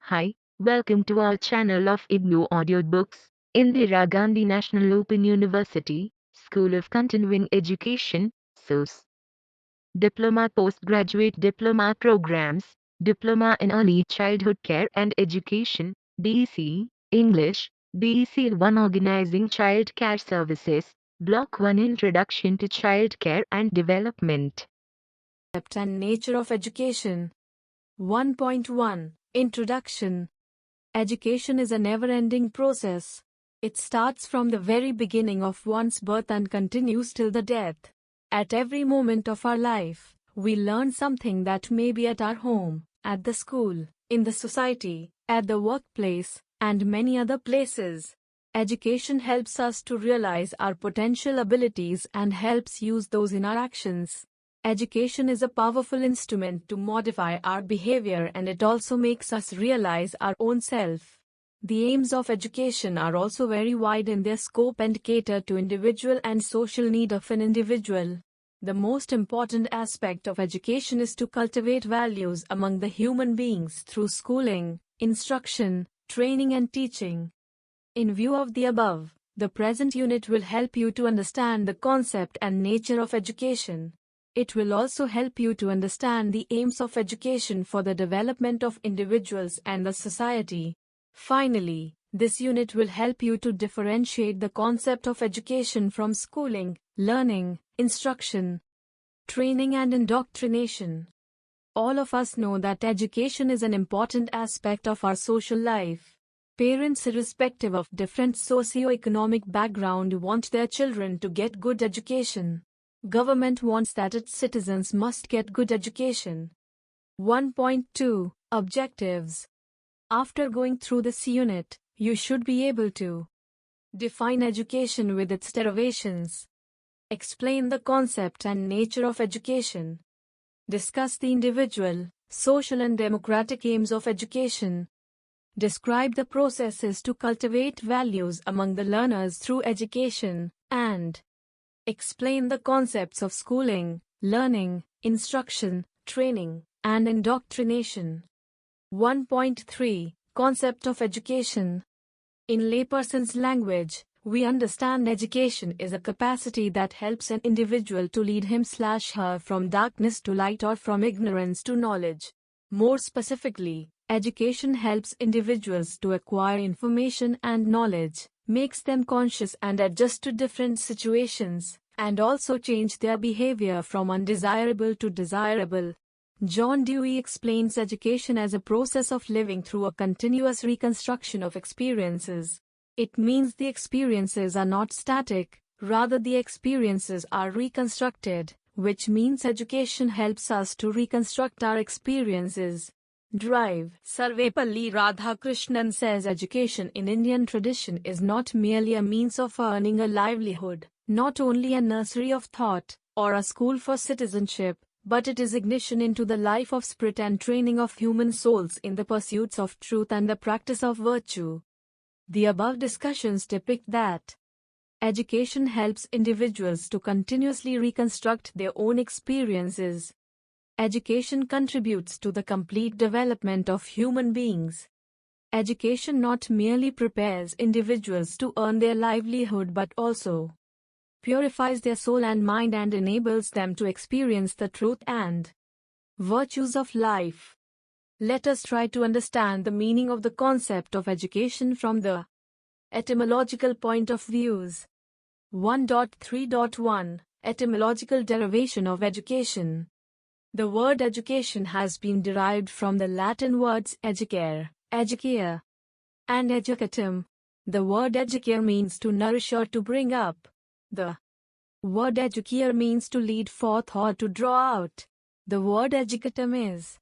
Hi, welcome to our channel of IGNOU Audiobooks, Indira Gandhi National Open University, School of Continuing Education, SOCE. Diploma Postgraduate Diploma Programs, Diploma in Early Childhood Care and Education, DECE, English, DECE-1 Organizing Child Care Services, Block-1 Introduction to Child Care and Development. Concept and nature of education. 1.1 Introduction. Education is a never-ending process. It starts from the very beginning of one's birth and continues till the death. At every moment of our life, we learn something that may be at our home, at the school, in the society, at the workplace, and many other places. Education helps us to realize our potential abilities and helps use those in our actions. Education is a powerful instrument to modify our behavior, and it also makes us realize our own self. The aims of education are also very wide in their scope and cater to individual and social need of an individual. The most important aspect of education is to cultivate values among the human beings through schooling, instruction, training and teaching. In view of the above, the present unit will help you to understand the concept and nature of education. It will also help you to understand the aims of education for the development of individuals and the society. Finally, this unit will help you to differentiate the concept of education from schooling, learning, instruction, training and indoctrination. All of us know that education is an important aspect of our social life. Parents, irrespective of different socio-economic background, want their children to get good education. Government wants that its citizens must get good education. 1.2 Objectives. After going through this unit, you should be able to define education with its derivations, explain the concept and nature of education, discuss the individual, social and democratic aims of education, describe the processes to cultivate values among the learners through education, and explain the concepts of schooling, learning, instruction, training, and indoctrination. 1.3 Concept of education. In layperson's language, we understand education is a capacity that helps an individual to lead him/her from darkness to light or from ignorance to knowledge. More specifically, education helps individuals to acquire information and knowledge, makes them conscious and adjust to different situations, and also change their behavior from undesirable to desirable. John Dewey explains education as a process of living through a continuous reconstruction of experiences. It means the experiences are not static, rather the experiences are reconstructed, which means education helps us to reconstruct our experiences. Drive. Sarvepalli Radhakrishnan says education in Indian tradition is not merely a means of earning a livelihood, not only a nursery of thought, or a school for citizenship, but it is ignition into the life of spirit and training of human souls in the pursuits of truth and the practice of virtue. The above discussions depict that education helps individuals to continuously reconstruct their own experiences. Education contributes to the complete development of human beings. Education not merely prepares individuals to earn their livelihood but also purifies their soul and mind and enables them to experience the truth and virtues of life. Let us try to understand the meaning of the concept of education from the etymological point of views. 1.3.1 Etymological derivation of education. The word education has been derived from the Latin words educare, educare, and educatum. The word educare means to nourish or to bring up. The word educare means to lead forth or to draw out. The word educatum is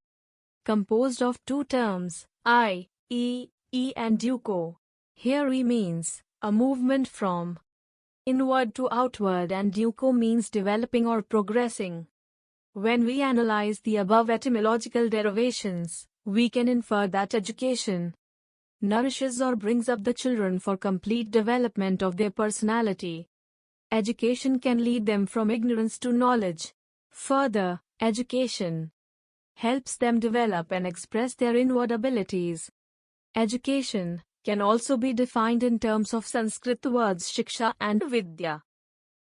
composed of two terms, I, E, and duco. Here E means a movement from inward to outward and duco means developing or progressing. When we analyze the above etymological derivations, we can infer that education nourishes or brings up the children for complete development of their personality. Education can lead them from ignorance to knowledge. Further, education helps them develop and express their inward abilities. Education can also be defined in terms of Sanskrit words shiksha and vidya.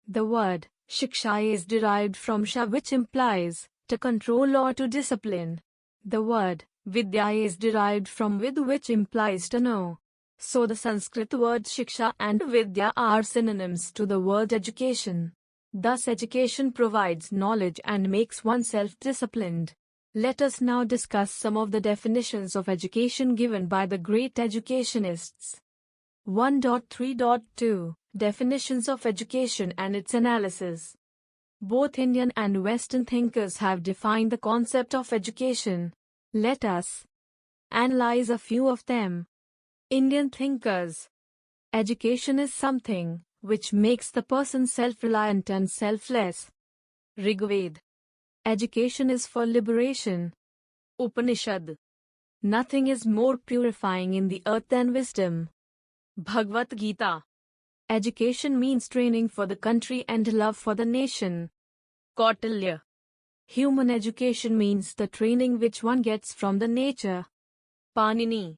The word shiksha is derived from sha, which implies to control or to discipline. The word vidya is derived from vid, which implies to know. So the Sanskrit words shiksha and vidya are synonyms to the word education. Thus education provides knowledge and makes oneself disciplined. Let us now discuss some of the definitions of education given by the great educationists. 1.3.2 Definitions of education and its analysis. Both Indian and Western thinkers have defined the concept of education. Let us analyze a few of them. Indian thinkers. Education is something which makes the person self-reliant and selfless. Rigved. Education is for liberation. Upanishad. Nothing is more purifying in the earth than wisdom. Bhagavad Gita. Education means training for the country and love for the nation. Kautilya. Human education means the training which one gets from the nature. Panini.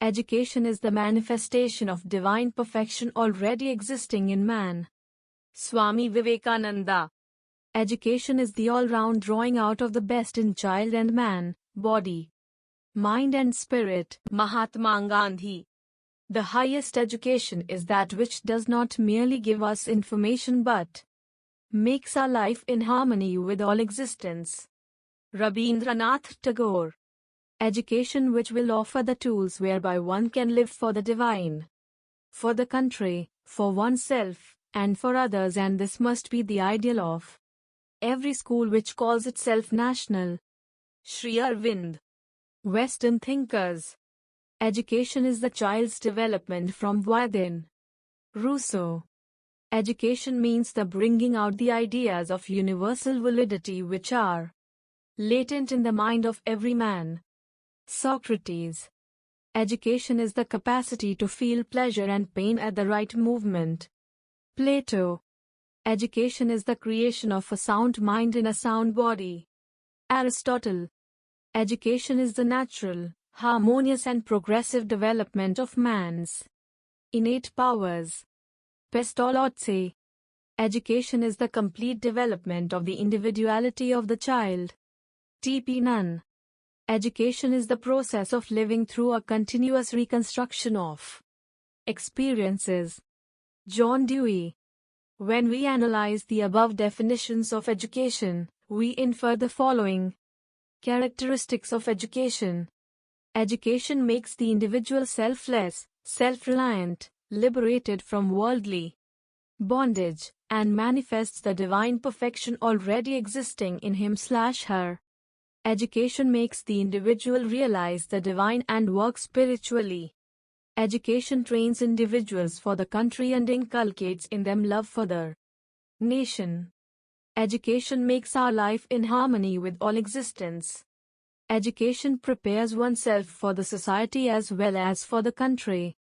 Education is the manifestation of divine perfection already existing in man. Swami Vivekananda. Education is the all-round drawing out of the best in child and man, body, mind and spirit. Mahatma Gandhi. The highest education is that which does not merely give us information but makes our life in harmony with all existence. Rabindranath Tagore. Education which will offer the tools whereby one can live for the divine, for the country, for oneself, and for others, and this must be the ideal of every school which calls itself national. Sri Arvind. Western thinkers. Education is the child's development from within. Rousseau. Education means the bringing out the ideas of universal validity which are latent in the mind of every man. Socrates. Education is the capacity to feel pleasure and pain at the right moment. Plato. Education is the creation of a sound mind in a sound body. Aristotle. Education is the natural, harmonious and progressive development of man's innate powers. Pestalozzi. Education is the complete development of the individuality of the child. T.P. Nunn. Education is the process of living through a continuous reconstruction of experiences. John Dewey. When we analyze the above definitions of education, we infer the following characteristics of education. Education makes the individual selfless, self-reliant, liberated from worldly bondage, and manifests the divine perfection already existing in him/her. Education makes the individual realize the divine and work spiritually. Education trains individuals for the country and inculcates in them love for the nation. Education makes our life in harmony with all existence. Education prepares oneself for the society as well as for the country.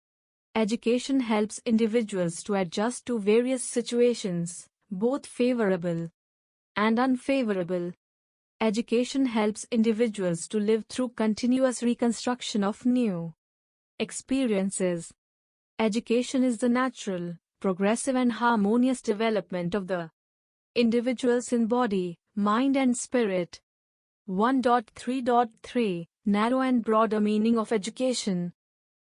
Education helps individuals to adjust to various situations, both favorable and unfavorable. Education helps individuals to live through continuous reconstruction of new experiences. Education is the natural, progressive and harmonious development of the individuals in body, mind and spirit. 1.3.3 Narrow and broader meaning of education.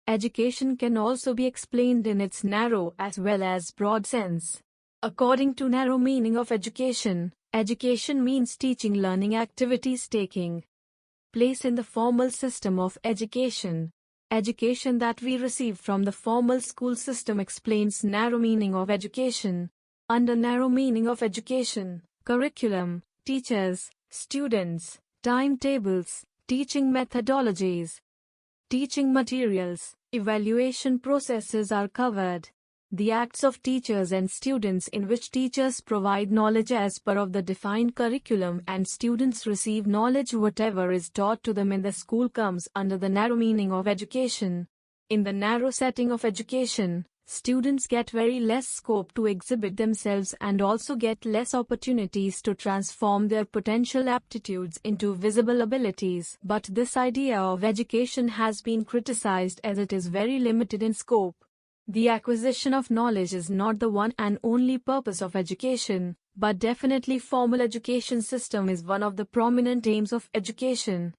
Education can also be explained in its narrow as well as broad sense. According to narrow meaning of education, education means teaching learning activities taking place in the formal system of education. Education that we receive from the formal school system explains narrow meaning of education. Under narrow meaning of education, curriculum, teachers, students, timetables, teaching methodologies, teaching materials, evaluation processes are covered. The acts of teachers and students in which teachers provide knowledge as per of the defined curriculum and students receive knowledge whatever is taught to them in the school comes under the narrow meaning of education. In the narrow setting of education, Students get very less scope to exhibit themselves and also get less opportunities to transform their potential aptitudes into visible abilities. But this idea of education has been criticized as it is very limited in scope. The acquisition of knowledge is not the one and only purpose of education, but definitely formal education system is one of the prominent aims of education.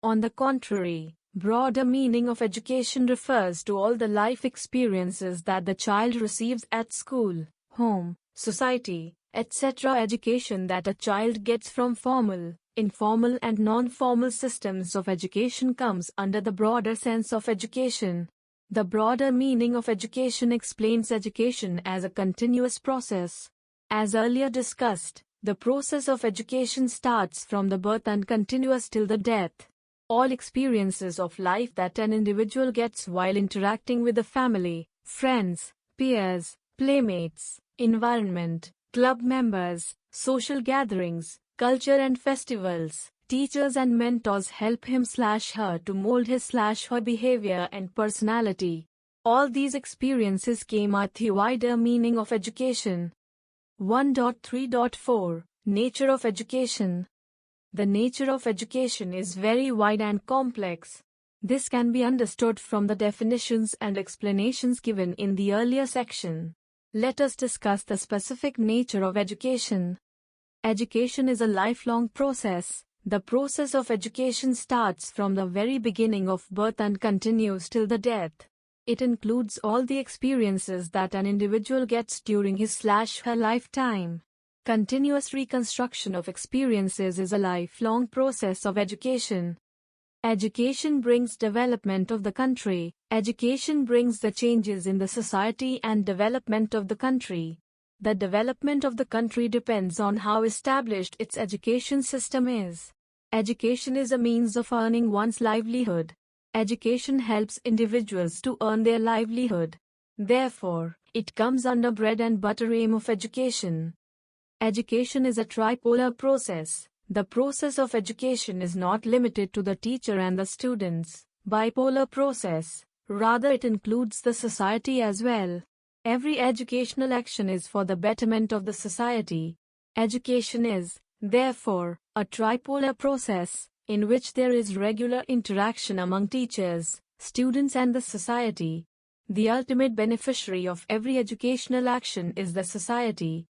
On the contrary, broader meaning of education refers to all the life experiences that the child receives at school, home, society, etc. Education that a child gets from formal, informal and non-formal systems of education comes under the broader sense of education. The broader meaning of education explains education as a continuous process. As earlier discussed, the process of education starts from the birth and continues till the death. All experiences of life that an individual gets while interacting with the family, friends, peers, playmates, environment, club members, social gatherings, culture and festivals, teachers and mentors help him/her to mold his/her behavior and personality. All these experiences came at the wider meaning of education. 1.3.4 Nature of Education. The nature of education is very wide and complex. This can be understood from the definitions and explanations given in the earlier section. Let us discuss the specific nature of education. Education is a lifelong process. The process of education starts from the very beginning of birth and continues till the death. It includes all the experiences that an individual gets during his/her lifetime. Continuous reconstruction of experiences is a lifelong process of education. Education brings development of the country. Education brings the changes in the society and development of the country. The development of the country depends on how established its education system is. Education is a means of earning one's livelihood. Education helps individuals to earn their livelihood. Therefore, it comes under bread and butter aim of education. Education is a tripolar process. The process of education is not limited to the teacher and the students. Bipolar process. Rather, it includes the society as well. Every educational action is for the betterment of the society. Education is, therefore, a tripolar process, in which there is regular interaction among teachers, students and the society. The ultimate beneficiary of every educational action is the society.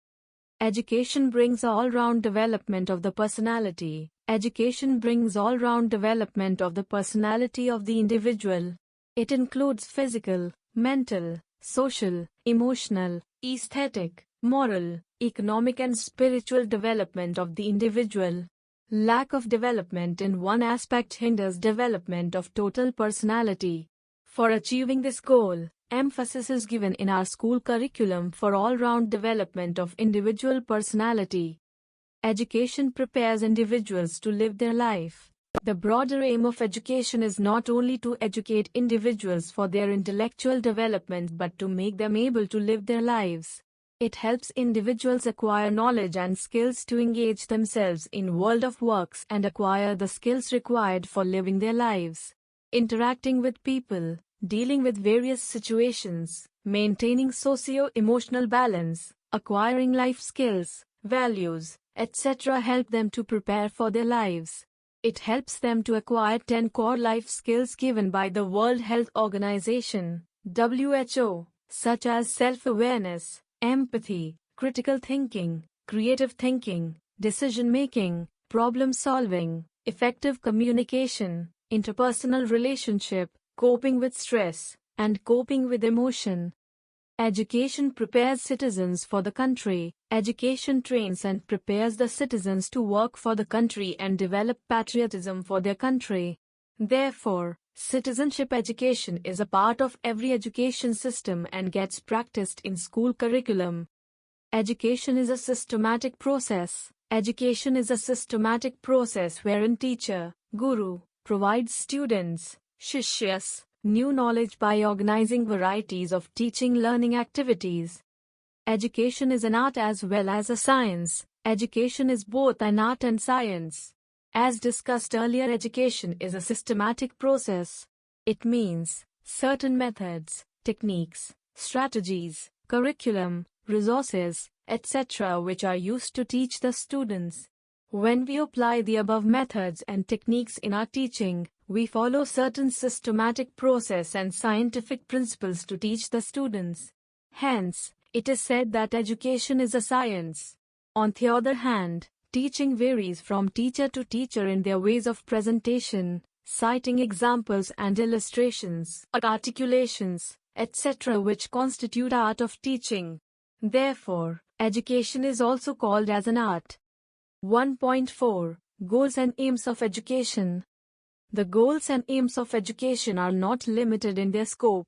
Education brings all-round development of the personality. Education brings all-round development of the personality of the individual. It includes physical, mental, social, emotional, aesthetic, moral, economic and spiritual development of the individual. Lack of development in one aspect hinders development of total personality. For achieving this goal, emphasis is given in our school curriculum for all-round development of individual personality. Education prepares individuals to live their life. The broader aim of education is not only to educate individuals for their intellectual development but to make them able to live their lives. It helps individuals acquire knowledge and skills to engage themselves in world of works and acquire the skills required for living their lives. Interacting with people, dealing with various situations, maintaining socio-emotional balance, acquiring life skills, values, etc. help them to prepare for their lives. It helps them to acquire 10 core life skills given by the World Health Organization, WHO, such as self-awareness, empathy, critical thinking, creative thinking, decision-making, problem-solving, effective communication, interpersonal relationship, coping with stress, and coping with emotion. Education prepares citizens for the country. Education trains and prepares the citizens to work for the country and develop patriotism for their country. Therefore, citizenship education is a part of every education system and gets practiced in school curriculum. Education is a systematic process. Education is a systematic process wherein teacher, guru, provides students, shishyas, new knowledge by organizing varieties of teaching-learning activities. Education is an art as well as a science. Education is both an art and science. As discussed earlier, education is a systematic process. It means certain methods, techniques, strategies, curriculum, resources, etc., which are used to teach the students. When we apply the above methods and techniques in our teaching, we follow certain systematic process and scientific principles to teach the students. Hence, it is said that education is a science. On the other hand, teaching varies from teacher to teacher in their ways of presentation, citing examples and illustrations, articulations, etc., which constitute art of teaching. Therefore, education is also called as an art. 1.4 Goals and aims of education. The goals and aims of education are not limited in their scope.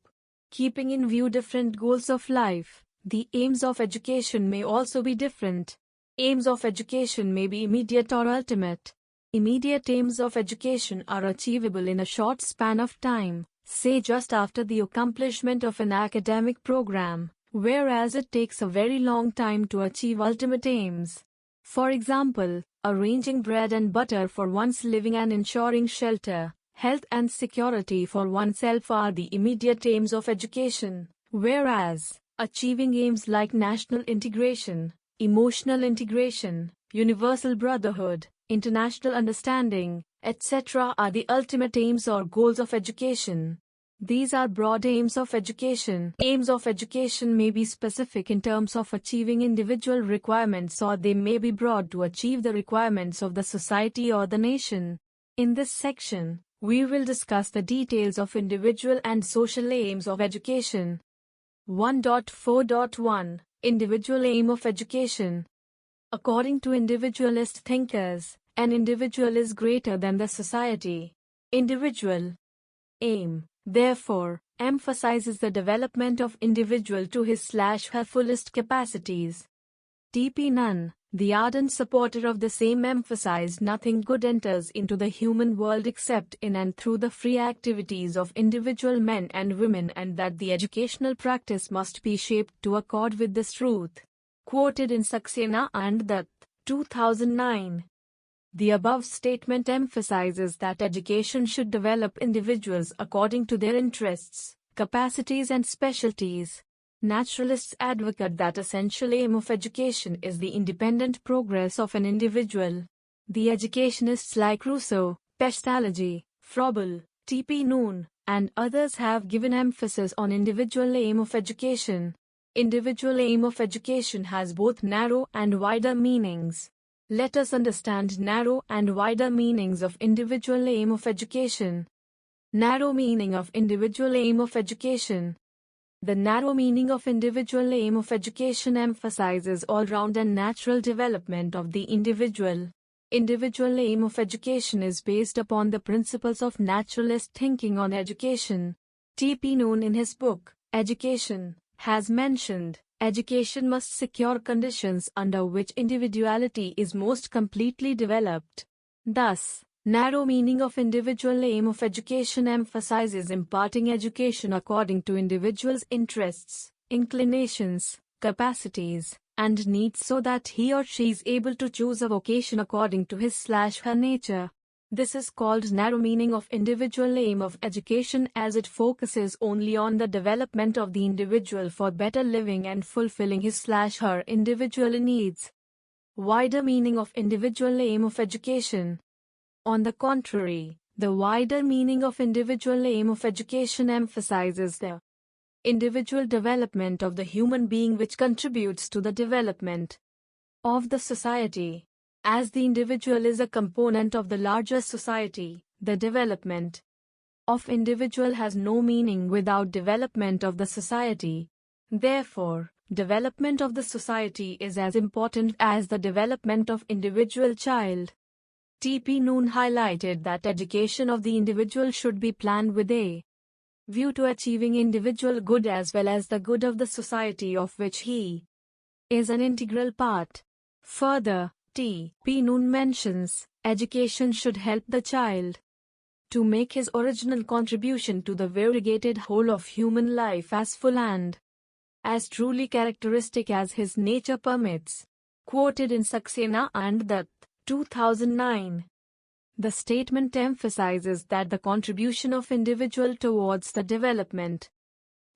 Keeping in view different goals of life, the aims of education may also be different. Aims of education may be immediate or ultimate. Immediate aims of education are achievable in a short span of time, say just after the accomplishment of an academic program, whereas it takes a very long time to achieve ultimate aims. For example, arranging bread and butter for one's living and ensuring shelter, health and security for oneself are the immediate aims of education, whereas achieving aims like national integration, emotional integration, universal brotherhood, international understanding, etc. are the ultimate aims or goals of education. These are broad aims of education. Aims of education may be specific in terms of achieving individual requirements, or they may be broad to achieve the requirements of the society or the nation. In this section, we will discuss the details of individual and social aims of education. 1.4.1 Individual aim of education. According to individualist thinkers, an individual is greater than the society. Individual aim, therefore, emphasizes the development of individual to his/her fullest capacities. T.P. Nunn, the ardent supporter of the same, emphasized nothing good enters into the human world except in and through the free activities of individual men and women, and that the educational practice must be shaped to accord with this truth. Quoted in Saxena and Dutt, 2009. The above statement emphasizes that education should develop individuals according to their interests, capacities and specialties. Naturalists advocate that essential aim of education is the independent progress of an individual. The educationists like Rousseau, Pestalozzi, Froebel, T.P. Nunn, and others have given emphasis on individual aim of education. Individual aim of education has both narrow and wider meanings. Let us understand narrow and wider meanings of individual aim of education. Narrow meaning of individual aim of education. The narrow meaning of individual aim of education emphasizes all-round and natural development of the individual. Individual aim of education is based upon the principles of naturalist thinking on education. T.P. Nunn, in his book, Education, has mentioned, education must secure conditions under which individuality is most completely developed. Thus, narrow meaning of individual aim of education emphasizes imparting education according to individuals' interests, inclinations, capacities, and needs, so that he or she is able to choose a vocation according to his/her nature. This is called narrow meaning of individual aim of education, as it focuses only on the development of the individual for better living and fulfilling his/her individual needs. Wider meaning of individual aim of education. On the contrary, the wider meaning of individual aim of education emphasizes the individual development of the human being, which contributes to the development of the society. As the individual is a component of the larger society, the development of individual has no meaning without development of the society. Therefore, development of the society is as important as the development of individual child. T.P. Nunn highlighted that education of the individual should be planned with a view to achieving individual good as well as the good of the society of which he is an integral part. Further, T.P. Nunn mentions, education should help the child to make his original contribution to the variegated whole of human life as full and as truly characteristic as his nature permits. Quoted in Saxena and Dutt, 2009. The statement emphasizes that the contribution of individual towards the development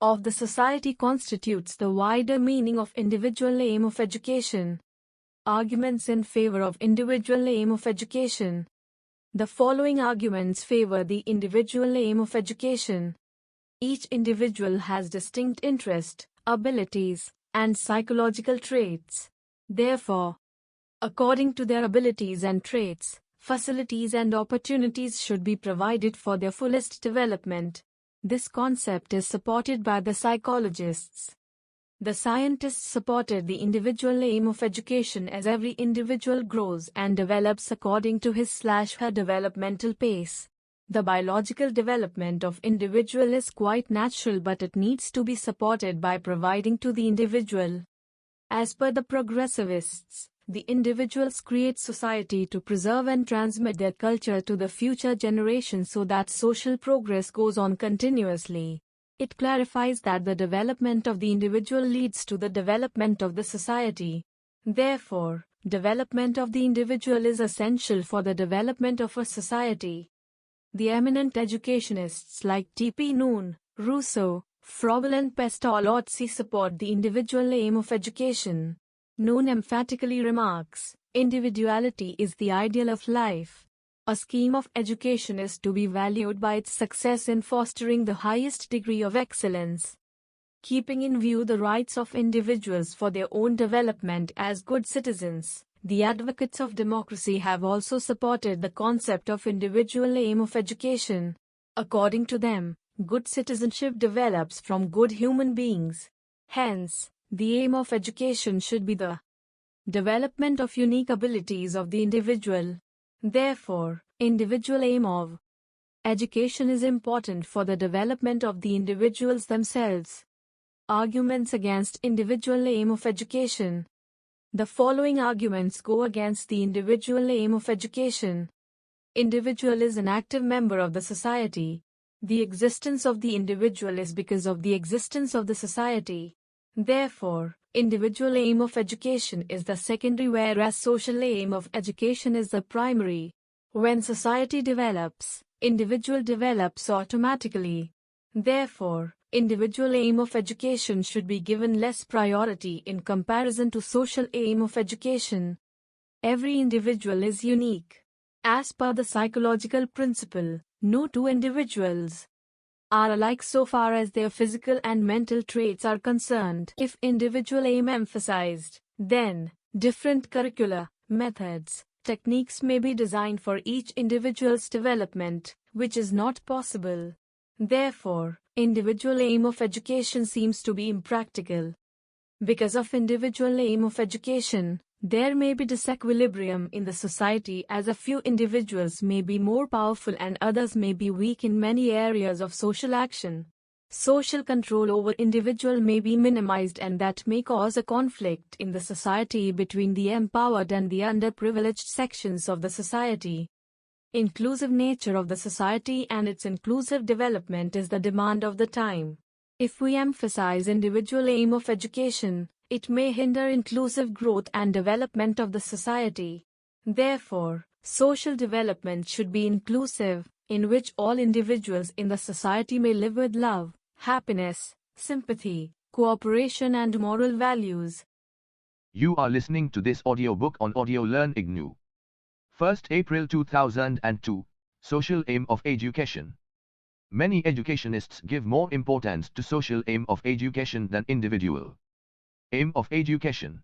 of the society constitutes the wider meaning of individual aim of education. Arguments in favor of individual aim of education. The following arguments favor the individual aim of education. Each individual has distinct interest, abilities, and psychological traits. Therefore, according to their abilities and traits, facilities and opportunities should be provided for their fullest development. This concept is supported by the psychologists. The scientists supported the individual aim of education as every individual grows and develops according to his/her developmental pace. The biological development of individual is quite natural, but it needs to be supported by providing to the individual. As per the progressivists, the individuals create society to preserve and transmit their culture to the future generations so that social progress goes on continuously. It clarifies that the development of the individual leads to the development of the society. Therefore, development of the individual is essential for the development of a society. The eminent educationists like T.P. Noon, Rousseau, Froebel and Pestalozzi support the individual aim of education. Noon emphatically remarks, individuality is the ideal of life. A scheme of education is to be valued by its success in fostering the highest degree of excellence. Keeping in view the rights of individuals for their own development as good citizens, the advocates of democracy have also supported the concept of individual aim of education. According to them, good citizenship develops from good human beings. Hence, the aim of education should be the development of unique abilities of the individual. Therefore, individual aim of education is important for the development of the individuals themselves. Arguments against individual aim of education. The following arguments go against the individual aim of education. Individual is an active member of the society. The existence of the individual is because of the existence of the society. Therefore, individual aim of education is the secondary, whereas social aim of education is the primary. When society develops, individual develops automatically. Therefore, individual aim of education should be given less priority in comparison to social aim of education. Every individual is unique. As per the psychological principle, no two individuals are alike so far as their physical and mental traits are concerned. If individual aim emphasized, then different curricula, methods, techniques may be designed for each individual's development, which is not possible. Therefore, individual aim of education seems to be impractical. Because of individual aim of education, there may be disequilibrium in the society, as a few individuals may be more powerful and others may be weak in many areas of social action. Social control over individual may be minimized, and that may cause a conflict in the society between the empowered and the underprivileged sections of the society. Inclusive nature of the society and its inclusive development is the demand of the time. If we emphasize individual aim of education, it may hinder inclusive growth and development of the society. Therefore, social development should be inclusive, in which all individuals in the society may live with love, happiness, sympathy, cooperation and moral values. You are listening to this audiobook on Audio Learn IGNOU. 1st April 2002, Social Aim of Education. Many educationists give more importance to social aim of education than individual aim of education.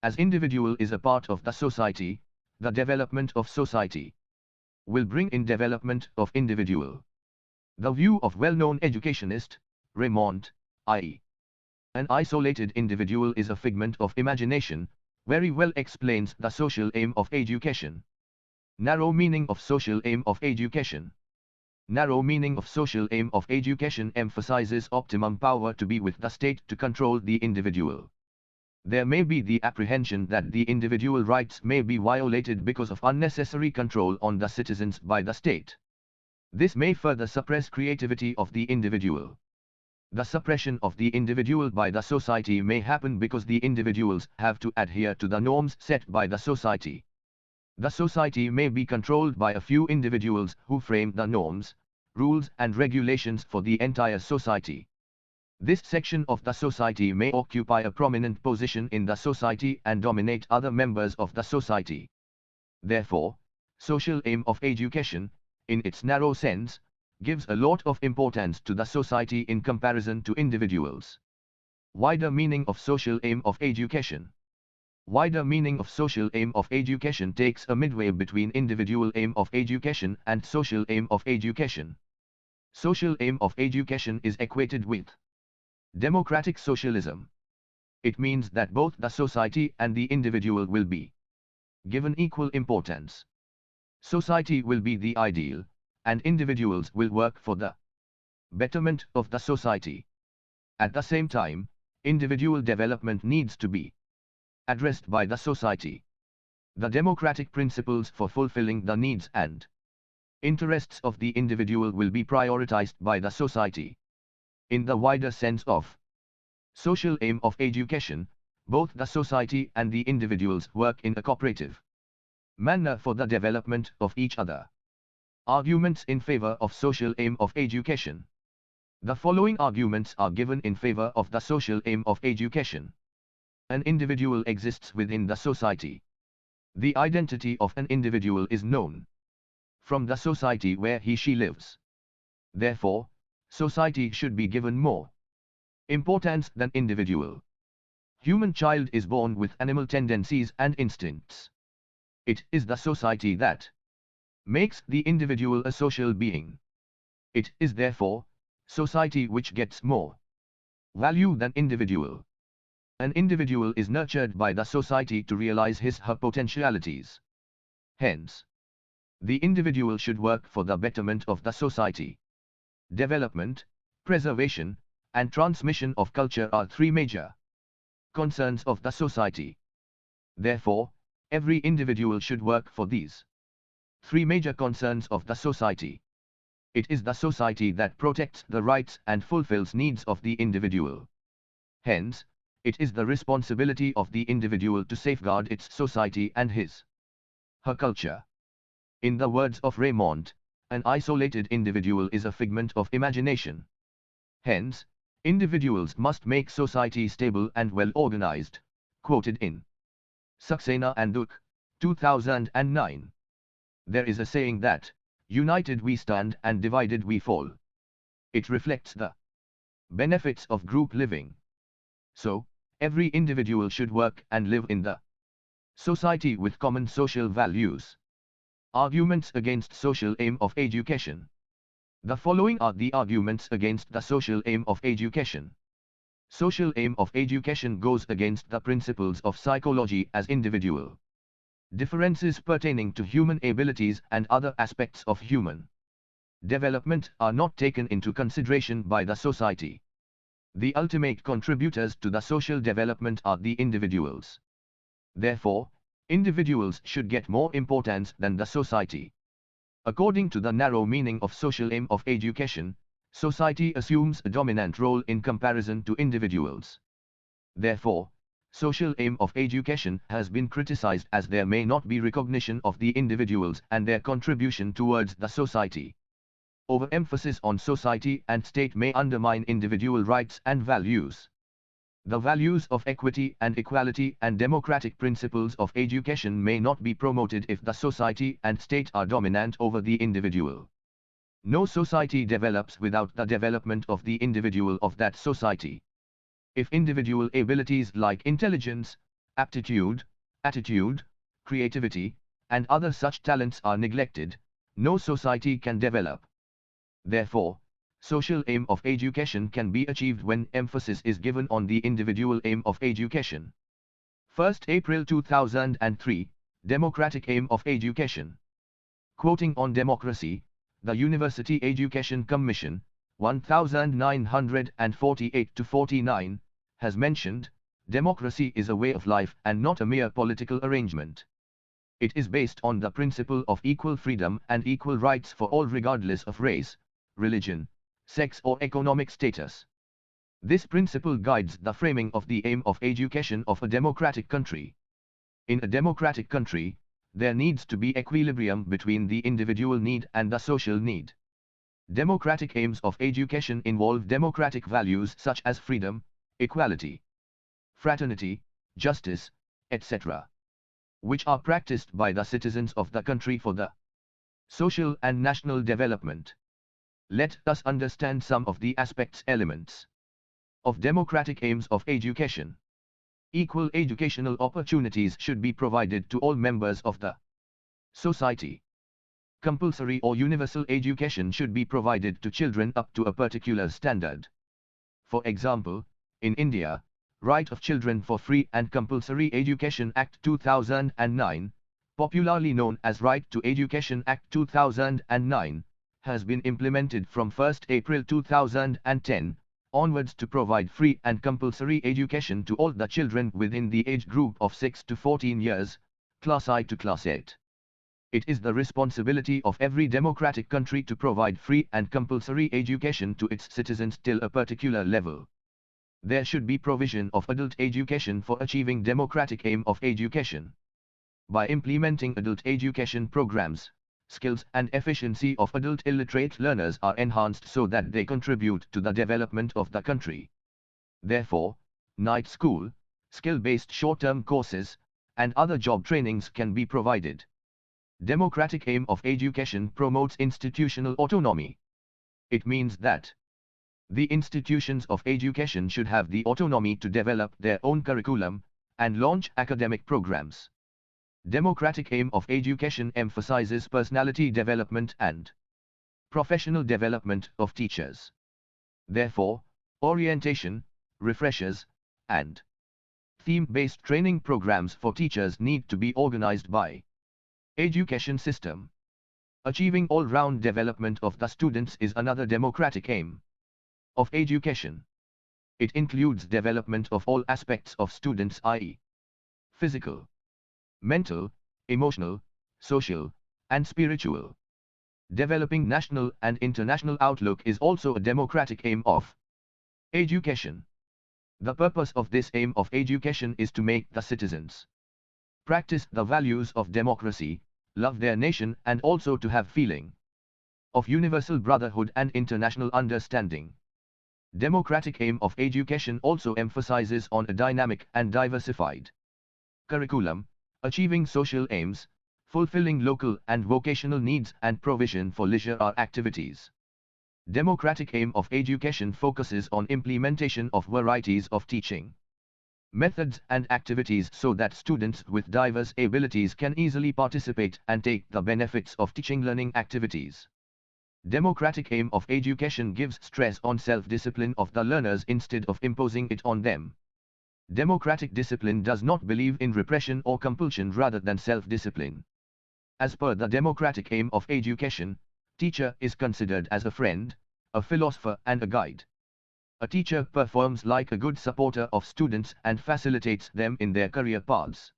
As individual is a part of the society, the development of society will bring in development of individual. The view of well-known educationist, Raymond, i.e. an isolated individual is a figment of imagination, very well explains the social aim of education. Narrow meaning of social aim of education. Narrow meaning of social aim of education emphasizes optimum power to be with the state to control the individual. There may be the apprehension that the individual rights may be violated because of unnecessary control on the citizens by the state. This may further suppress creativity of the individual. The suppression of the individual by the society may happen because the individuals have to adhere to the norms set by the society. The society may be controlled by a few individuals who frame the norms, rules and regulations for the entire society. This section of the society may occupy a prominent position in the society and dominate other members of the society. Therefore, social aim of education, in its narrow sense, gives a lot of importance to the society in comparison to individuals. Wider meaning of social aim of education. Wider meaning of social aim of education takes a midway between individual aim of education and social aim of education. Social aim of education is equated with democratic socialism. It means that both the society and the individual will be given equal importance. Society will be the ideal, and individuals will work for the betterment of the society. At the same time, individual development needs to be addressed by the society. The democratic principles for fulfilling the needs and interests of the individual will be prioritized by the society. In the wider sense of social aim of education, both the society and the individuals work in a cooperative manner for the development of each other. Arguments in favor of social aim of education. The following arguments are given in favor of the social aim of education. An individual exists within the society. The identity of an individual is known from the society where he/she lives. Therefore, society should be given more importance than individual. Human child is born with animal tendencies and instincts. It is the society that makes the individual a social being. It is therefore society which gets more value than individual. An individual is nurtured by the society to realize his/her potentialities. Hence, the individual should work for the betterment of the society. Development, preservation, and transmission of culture are three major concerns of the society. Therefore, every individual should work for these three major concerns of the society. It is the society that protects the rights and fulfills needs of the individual. Hence, it is the responsibility of the individual to safeguard its society and his/her culture. In the words of Raymond, an isolated individual is a figment of imagination. Hence, individuals must make society stable and well organized. Quoted in Saxena and Duke, 2009. There is a saying that, united we stand and divided we fall. It reflects the benefits of group living. So, every individual should work and live in the society with common social values. Arguments against social aim of education. The following are the arguments against the social aim of education. Social aim of education goes against the principles of psychology as individual differences pertaining to human abilities and other aspects of human development are not taken into consideration by the society. The ultimate contributors to the social development are the individuals. Therefore, individuals should get more importance than the society. According to the narrow meaning of social aim of education, society assumes a dominant role in comparison to individuals. Therefore, social aim of education has been criticized as there may not be recognition of the individuals and their contribution towards the society. Overemphasis on society and state may undermine individual rights and values. The values of equity and equality and democratic principles of education may not be promoted if the society and state are dominant over the individual. No society develops without the development of the individual of that society. If individual abilities like intelligence, aptitude, attitude, creativity, and other such talents are neglected, no society can develop. Therefore, social aim of education can be achieved when emphasis is given on the individual aim of education. 1st April 2003, Democratic aim of education. Quoting on democracy, the University Education Commission, 1948-49, has mentioned, democracy is a way of life and not a mere political arrangement. It is based on the principle of equal freedom and equal rights for all regardless of race, religion, sex or economic status. This principle guides the framing of the aim of education of a democratic country. In a democratic country, there needs to be equilibrium between the individual need and the social need. Democratic aims of education involve democratic values such as freedom, equality, fraternity, justice, etc., which are practiced by the citizens of the country for the social and national development. Let us understand some of the elements of democratic aims of education. Equal educational opportunities should be provided to all members of the society. Compulsory or universal education should be provided to children up to a particular standard. For example, in India, Right of Children for Free and Compulsory Education Act 2009, popularly known as Right to Education Act 2009, has been implemented from 1st April 2010 onwards to provide free and compulsory education to all the children within the age group of 6 to 14 years, Class I to Class 8. It is the responsibility of every democratic country to provide free and compulsory education to its citizens till a particular level. There should be provision of adult education for achieving democratic aim of education. By implementing adult education programs, skills and efficiency of adult illiterate learners are enhanced so that they contribute to the development of the country. Therefore, night school, skill-based short-term courses, and other job trainings can be provided. Democratic aim of education promotes institutional autonomy. It means that the institutions of education should have the autonomy to develop their own curriculum and launch academic programs. Democratic aim of education emphasizes personality development and professional development of teachers. Therefore, orientation, refreshers, and theme-based training programs for teachers need to be organized by education system. Achieving all-round development of the students is another democratic aim of education. It includes development of all aspects of students, i.e., physical, mental, emotional, social, and spiritual. Developing national and international outlook is also a democratic aim of education. The purpose of this aim of education is to make the citizens practice the values of democracy, love their nation, and also to have feeling of universal brotherhood and international understanding. Democratic aim of education also emphasizes on a dynamic and diversified curriculum, achieving social aims, fulfilling local and vocational needs, and provision for leisure activities. Democratic aim of education focuses on implementation of varieties of teaching methods and activities so that students with diverse abilities can easily participate and take the benefits of teaching learning activities. Democratic aim of education gives stress on self-discipline of the learners instead of imposing it on them. Democratic discipline does not believe in repression or compulsion rather than self-discipline. As per the democratic aim of education, teacher is considered as a friend, a philosopher and a guide. A teacher performs like a good supporter of students and facilitates them in their career paths.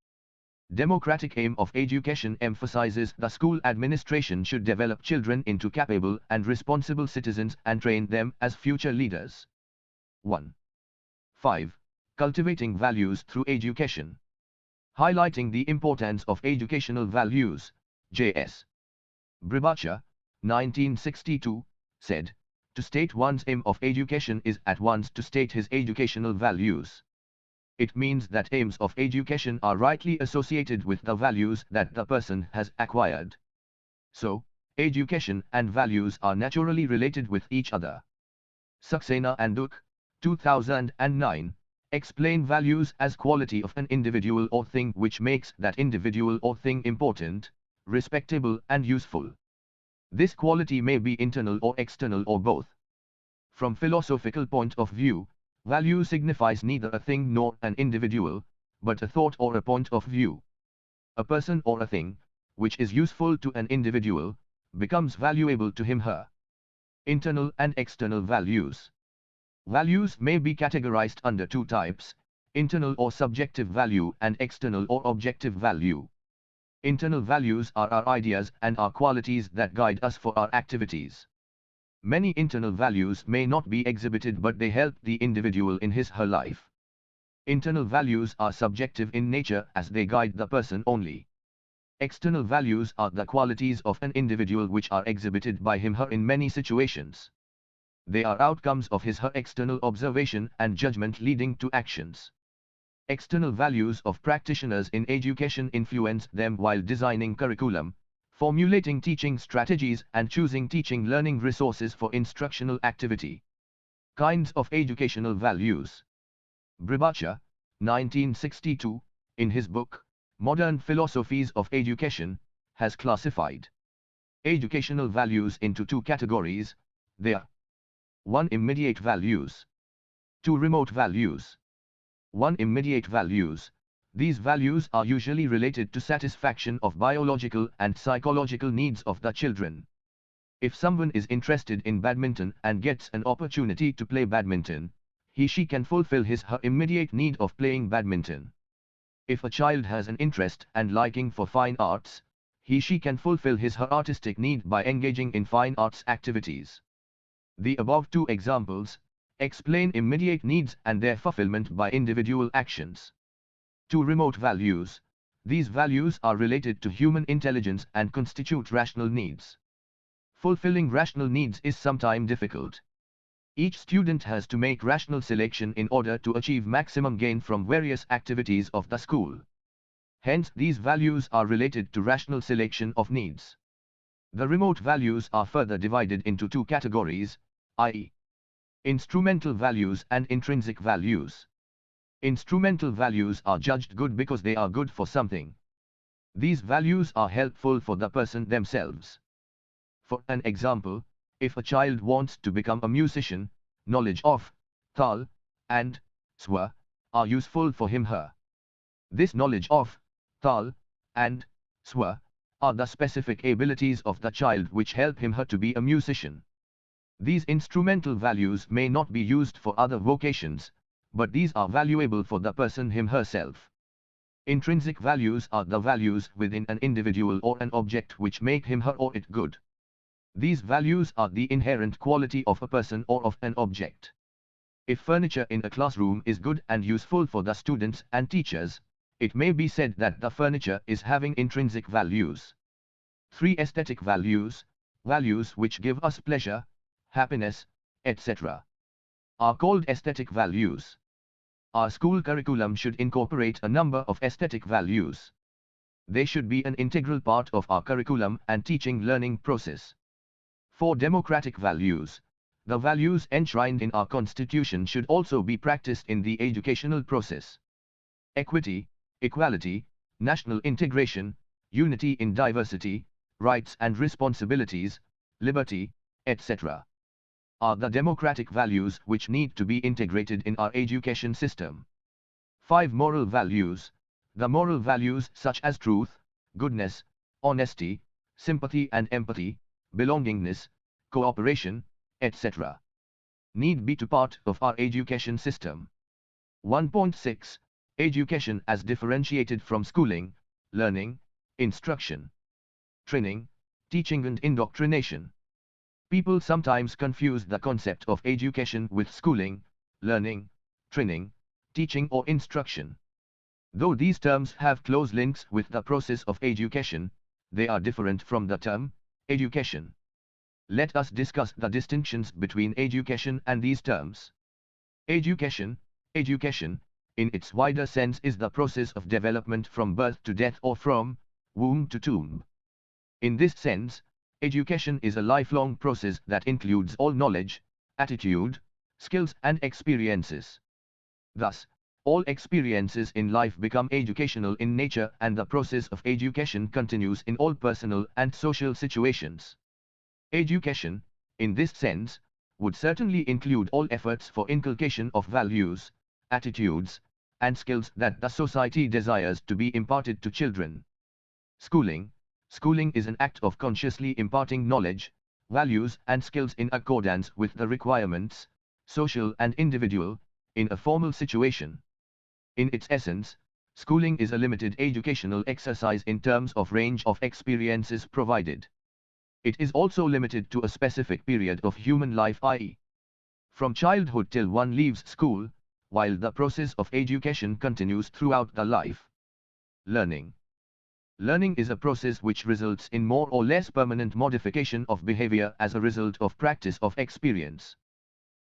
Democratic aim of education emphasizes the school administration should develop children into capable and responsible citizens and train them as future leaders. 1. 5. Cultivating values through education. Highlighting the importance of educational values, J.S. Bribacha, 1962, said, "To state one's aim of education is at once to state his educational values." It means that aims of education are rightly associated with the values that the person has acquired. So, education and values are naturally related with each other. Saxena and Duke, 2009, explain values as quality of an individual or thing which makes that individual or thing important, respectable and useful. This quality may be internal or external or both. From philosophical point of view, value signifies neither a thing nor an individual, but a thought or a point of view. A person or a thing, which is useful to an individual, becomes valuable to him/her. Internal and external values. Values may be categorized under two types, internal or subjective value and external or objective value. Internal values are our ideas and our qualities that guide us for our activities. Many internal values may not be exhibited but they help the individual in his/her life. Internal values are subjective in nature as they guide the person only. External values are the qualities of an individual which are exhibited by him/her in many situations. They are outcomes of his/her external observation and judgment leading to actions. External values of practitioners in education influence them while designing curriculum, formulating teaching strategies and choosing teaching learning resources for instructional activity. Kinds of educational values. Bribacha, 1962, in his book, Modern Philosophies of Education, has classified educational values into two categories. They are 1. Immediate values. 2. Remote values. 1. Immediate values. These values are usually related to satisfaction of biological and psychological needs of the children. If someone is interested in badminton and gets an opportunity to play badminton, he/she can fulfill his/her immediate need of playing badminton. If a child has an interest and liking for fine arts, he/she can fulfill his/her artistic need by engaging in fine arts activities. The above two examples explain immediate needs and their fulfillment by individual actions. 2. Remote values. These values are related to human intelligence and constitute rational needs. Fulfilling rational needs is sometimes difficult. Each student has to make rational selection in order to achieve maximum gain from various activities of the school. Hence, these values are related to rational selection of needs. The remote values are further divided into two categories, i.e., instrumental values and intrinsic values. Instrumental values are judged good because they are good for something. These values are helpful for the person themselves. For an example, if a child wants to become a musician, knowledge of tal and swa are useful for him/her. This knowledge of tal and swa are the specific abilities of the child which help him/her to be a musician. These instrumental values may not be used for other vocations, but these are valuable for the person him/herself. Intrinsic values are the values within an individual or an object which make him/her or it good. These values are the inherent quality of a person or of an object. If furniture in a classroom is good and useful for the students and teachers, it may be said that the furniture is having intrinsic values. 3. Aesthetic values, values which give us pleasure, happiness, etc., are called aesthetic values. Our school curriculum should incorporate a number of aesthetic values. They should be an integral part of our curriculum and teaching learning process. 4. Democratic values. The values enshrined in our constitution should also be practiced in the educational process. Equity, equality, national integration, unity in diversity, rights and responsibilities, liberty, etc., are the democratic values which need to be integrated in our education system. 5. Moral values. The moral values such as truth, goodness, honesty, sympathy and empathy, belongingness, cooperation, etc., need be to part of our education system. 1.6. Education as differentiated from schooling, learning, instruction, training, teaching and indoctrination. People sometimes confuse the concept of education with schooling, learning, training, teaching or instruction. Though these terms have close links with the process of education, they are different from the term education. Let us discuss the distinctions between education and these terms. Education, in its wider sense, is the process of development from birth to death or from womb to tomb. In this sense, education is a lifelong process that includes all knowledge, attitude, skills and experiences. Thus, all experiences in life become educational in nature and the process of education continues in all personal and social situations. Education, in this sense, would certainly include all efforts for inculcation of values, attitudes, and skills that the society desires to be imparted to children. Schooling is an act of consciously imparting knowledge, values and skills in accordance with the requirements, social and individual, in a formal situation. In its essence, schooling is a limited educational exercise in terms of range of experiences provided. It is also limited to a specific period of human life, i.e., from childhood till one leaves school, while the process of education continues throughout the life. Learning Learning is a process which results in more or less permanent modification of behavior as a result of practice of experience.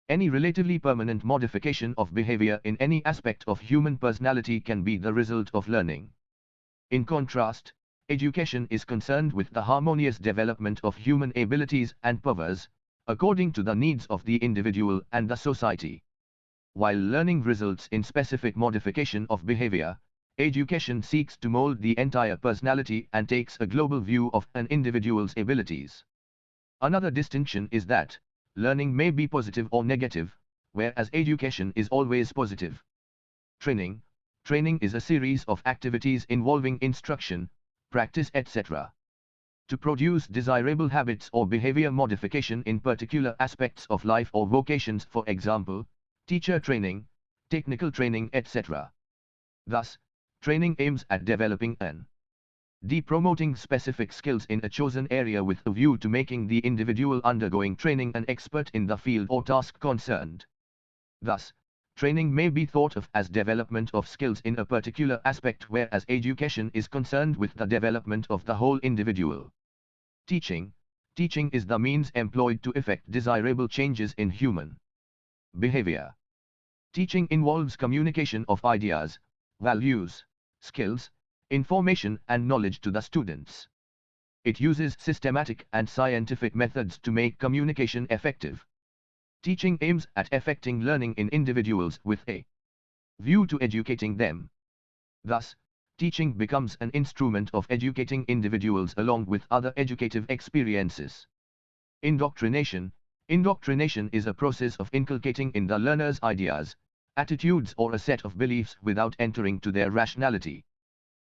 Any relatively permanent modification of behavior in any aspect of human personality can be the result of learning. In contrast, education is concerned with the harmonious development of human abilities and powers, according to the needs of the individual and the society. While learning results in specific modification of behavior, education seeks to mold the entire personality and takes a global view of an individual's abilities. Another distinction is that learning may be positive or negative, whereas education is always positive. Training is a series of activities involving instruction, practice, etc. to produce desirable habits or behavior modification in particular aspects of life or vocations, for example, teacher training, technical training, etc. Thus, training aims at developing and promoting specific skills in a chosen area with a view to making the individual undergoing training an expert in the field or task concerned. Thus, training may be thought of as development of skills in a particular aspect, whereas education is concerned with the development of the whole individual. Teaching is the means employed to effect desirable changes in human behavior. Teaching involves communication of ideas, values, skills, information and knowledge to the students. It uses systematic and scientific methods to make communication effective. Teaching aims at effecting learning in individuals with a view to educating them. Thus, teaching becomes an instrument of educating individuals along with other educative experiences. Indoctrination is a process of inculcating in the learner's ideas, attitudes or a set of beliefs without entering to their rationality.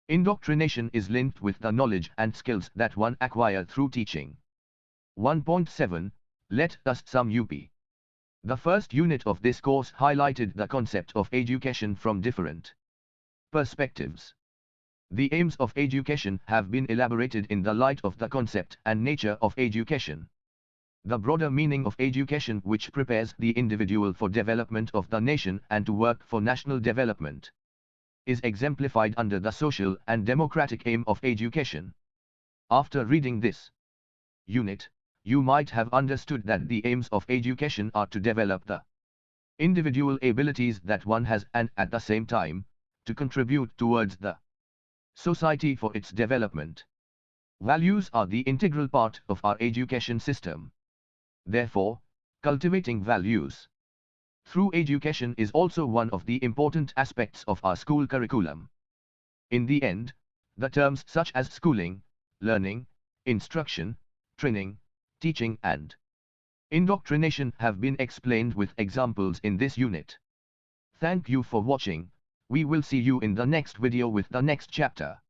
Indoctrination is linked with the knowledge and skills that one acquires through teaching. 1.7 Let us sum up. The first unit of this course highlighted the concept of education from different perspectives. The aims of education have been elaborated in the light of the concept and nature of education. The broader meaning of education, which prepares the individual for development of the nation and to work for national development, is exemplified under the social and democratic aim of education. After reading this unit, you might have understood that the aims of education are to develop the individual abilities that one has and at the same time, to contribute towards the society for its development. Values are the integral part of our education system. Therefore, cultivating values through education is also one of the important aspects of our school curriculum. In the end, the terms such as schooling, learning, instruction, training, teaching and indoctrination have been explained with examples in this unit. Thank you for watching. We will see you in the next video with the next chapter.